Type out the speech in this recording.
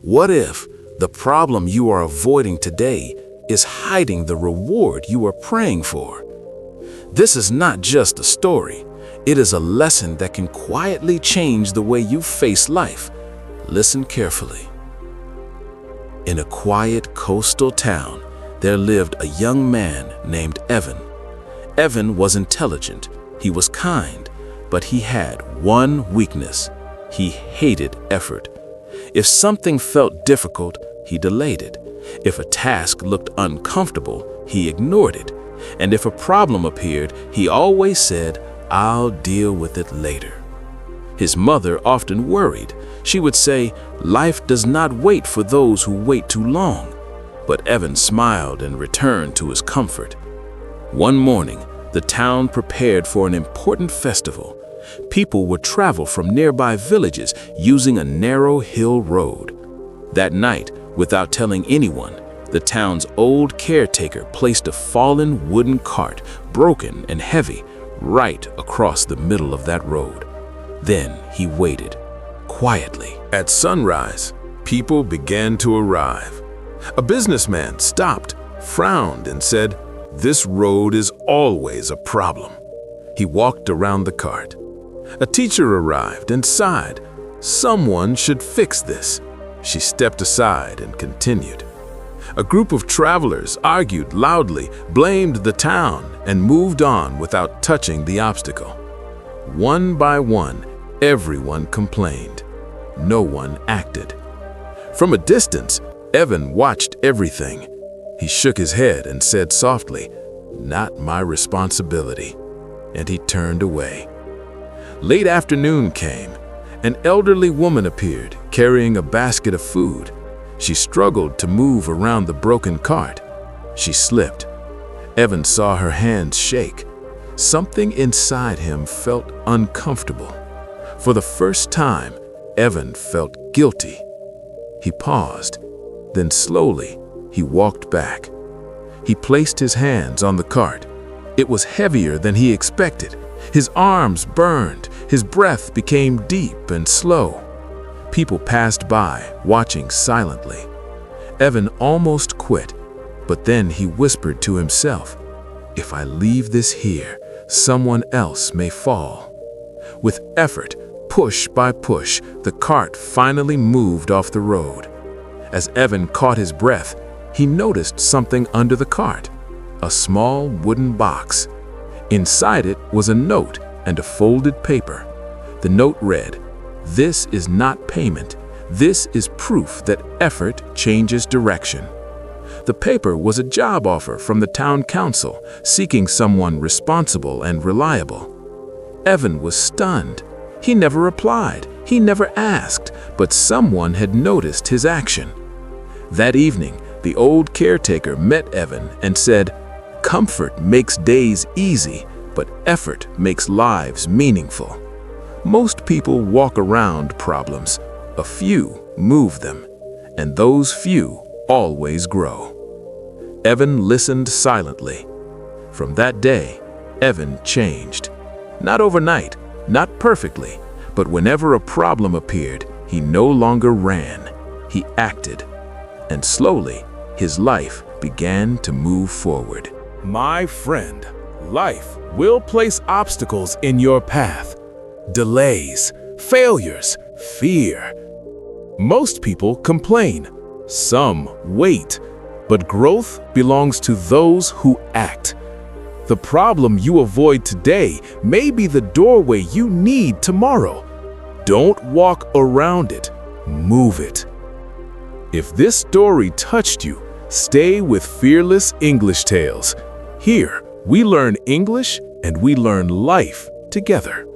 What if the problem you are avoiding today is hiding the reward you are praying for? This is not just a story. It is a lesson that can quietly change the way you face life. Listen carefully. In a quiet coastal town, there lived a young man named Evan. Evan was intelligent, he was kind, but he had one weakness. He hated effort. If something felt difficult, he delayed it. If a task looked uncomfortable, he ignored it. And if a problem appeared, he always said, "I'll deal with it later." His mother often worried. She would say, "Life does not wait for those who wait too long." But Evan smiled and returned to his comfort. One morning, the town prepared for an important festival. People would travel from nearby villages using a narrow hill road. That night, without telling anyone, the town's old caretaker placed a fallen wooden cart, broken and heavy, right across the middle of that road. Then he waited, quietly. At sunrise, people began to arrive. A businessman stopped, frowned, and said, "This road is always a problem." He walked around the cart. A teacher arrived and sighed, "Someone should fix this." She stepped aside and continued. A group of travelers argued loudly, blamed the town, and moved on without touching the obstacle. One by one, everyone complained. No one acted. From a distance, Evan watched everything. He shook his head and said softly, "Not my responsibility," and he turned away. Late afternoon came. An elderly woman appeared, carrying a basket of food. She struggled to move around the broken cart. She slipped. Evan saw her hands shake. Something inside him felt uncomfortable. For the first time, Evan felt guilty. He paused. Then slowly, he walked back. He placed his hands on the cart. It was heavier than he expected. His arms burned. His breath became deep and slow. People passed by, watching silently. Evan almost quit, but then he whispered to himself, "If I leave this here, someone else may fall." With effort, push by push, the cart finally moved off the road. As Evan caught his breath, he noticed something under the cart, a small wooden box. Inside it was a note and a folded paper. The note read, "This is not payment. This is proof that effort changes direction." The paper was a job offer from the town council, seeking someone responsible and reliable. Evan was stunned. He never replied. He never asked, but someone had noticed his action. That evening, the old caretaker met Evan and said, "Comfort makes days easy, but effort makes lives meaningful." Most people walk around problems. A few move them, and those few always grow. Evan listened silently. From that day, Evan changed. Not overnight, not perfectly, but whenever a problem appeared, he no longer ran, he acted. And slowly, his life began to move forward. My friend, life will place obstacles in your path. Delays, failures, fear. Most people complain. Some wait. But growth belongs to those who act. The problem you avoid today may be the doorway you need tomorrow. Don't walk around it. Move it. If this story touched you, stay with Fearless English Tales. Here, we learn English and we learn life together.